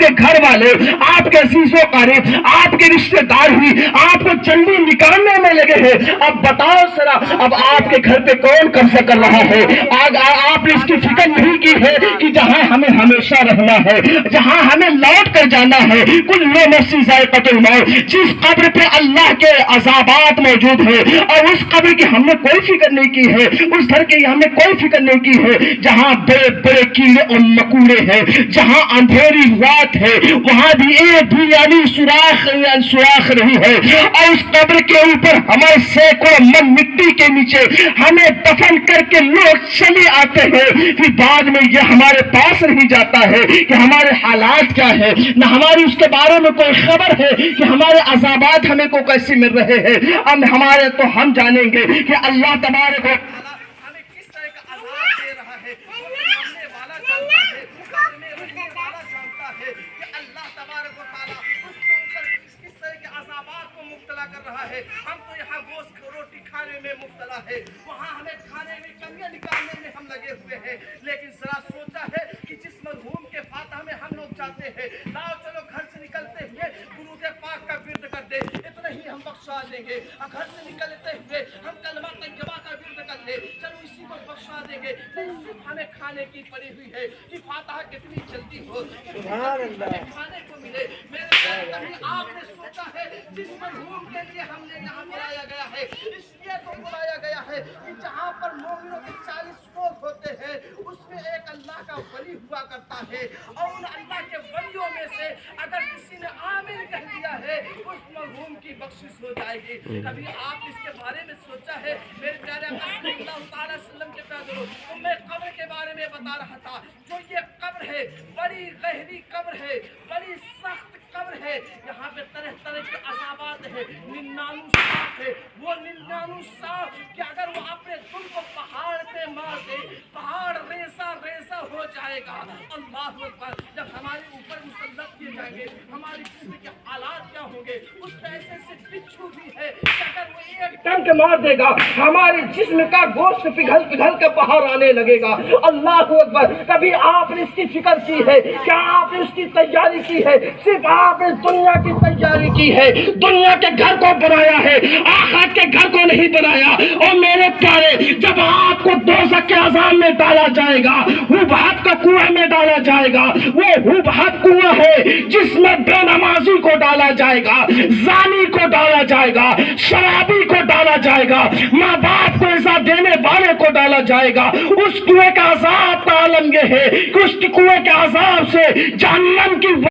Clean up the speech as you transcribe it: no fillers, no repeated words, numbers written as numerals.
کے گھر والے، آپ کے عزیز و قریب، آپ کے رشتے دار ہی آپ کو چنڈی نکالنے میں لگے ہیں، اب بتاؤ ذرا، اب آپ کے گھر پہ کون قبضہ کر رہا ہے؟ آپ نے اس کی فکر نہیں کی ہے کہ جہاں ہمیں ہمیشہ رہنا ہے، جہاں ہمیں لوٹ کر جانا ہے، کل نفس ذائقۃ الموت، جس قبر پہ اللہ کے عذابات موجود ہیں، اور اس قبر کی ہم نے کوئی فکر نہیں کی ہے، اس گھر کی ہم نے کوئی فکر نہیں کی ہے جہاں بڑے بڑے کیڑے اور مکوڑے ہیں، جہاں اندھیری رات ہے، وہاں بھی ایک بھی یعنی سوراخ نہیں ہے، اور اس قبر کے اوپر ہمارے سینکڑوں من مٹی کے نیچے ہمیں دفن کر کے لوگ چلے آتے ہیں، پھر بعد میں یہ ہمارے پاس نہیں جاتا ہے کہ ہمارے حالات کیا ہے، نہ ہماری اس کے بارے میں کوئی خبر ہے کہ ہمارے عذابات ہمیں کو کیسے مل رہے ہیں۔ اب ہمارے تو ہم جانیں گے کہ اللہ تبارک و ہمیں کس طرح کا عذاب دے رہا ہے، سننے والا جانتا ہے، قبر میں رہنے والا جانتا ہے کہ اللہ تبارک و تعالیٰ اس کے اوپر کس طرح کے عذابات کو مبتلا کر رہا ہے۔ ہم تو یہاں گوشت روٹی کھانے میں مبتلا ہے، وہاں ہمیں کھانے میں کمیاں نکالنے میں ہم لگے ہوئے ہیں، لیکن ذرا سوچا ہے کہ جس مرحوم کے فاتحہ میں ہم لوگ جاتے ہیں، لاؤ چلو گھر سے نکلتے ہوئے درود پاک کا ورد کر دے، اتنا ہی ہم بخشا دیں گے، اور گھر سے نکلتے ہوئے ہم کلمہ طیبہ کا ورد کر دے، چلو اسی کو بخشا دیں گے، نہیں صرف ہمیں کھانے کی پڑی ہوئی ہے کہ فاتحہ کتنی جلدی ہو، سبحان اللہ، کھانے کو ملے۔ میرے پیارے، کبھی آپ نے سوچا ہے جس مرحوم کے لیے ہم نے یہاں بلایا گیا ہے، اس لیے تو بلایا گیا ہے کہ جہاں پر مومنوں کے 40 لوگ ہوتے ہیں، اس میں ایک اللہ کا ولی ہوا کرتا ہے، اور ان اللہ کے ولیوں میں سے اگر کسی نے آمین کہہ دیا ہے، اس مرحوم کی بخشش ہو جائے گی۔ کبھی آپ اس کے بارے میں سوچا ہے؟ میرے پیارے آقا صلی اللہ تعالیٰ وسلم کے پیاروں، میں قبر کے بارے میں بتا رہا تھا، جو یہ قبر ہے بڑی گہری قبر ہے، بڑی سخت قبر ہے، یہاں پہ طرح طرح کے عذابات ہیں، 99 سانپ ہے، وہ 99 سانپ کہ اگر وہ اپنے دل کو پہاڑ پہ مار دے، پہاڑ ریزہ ریزہ ہو جائے گا۔ اللہ اکبر، جب ہمارے اوپر مسلط کیے جائیں گے، ہماری جسم کے حالات کیا ہوں گے؟ اس پہ ایسے ایسے بچھو بھی ہے کہ اگر وہ ایک ڈنک مار دے گا، ہمارے جسم کا گوشت پگھل پگھل کے باہر آنے لگے گا۔ اللہ اکبر، کبھی آپ نے اس کی فکر کی ہے؟ کیا آپ نے اس کی تیاری کی ہے؟ صرف آپ نے دنیا کی تیاری کی ہے، دنیا کے گھر کو بنایا ہے، آخرت کے گھر کو نہیں بنایا۔ اور میرے پیارے، جب آپ کو دوزخ کے عذاب میں ڈالا جائے گا، حبہت کا کنویں میں ڈالا جائے گا، وہ حبہت کنواں ہے جس میں بے نمازی کو ڈالا جائے گا، زانی کو ڈالا جائے گا، شرابی کو ڈالا جائے گا، ماں باپ کو ایسا دینے والے کو ڈالا جائے گا۔ اس کنویں کا عذاب کا عالم یہ ہے کہ اس کنویں کے عذاب سے جہنم کی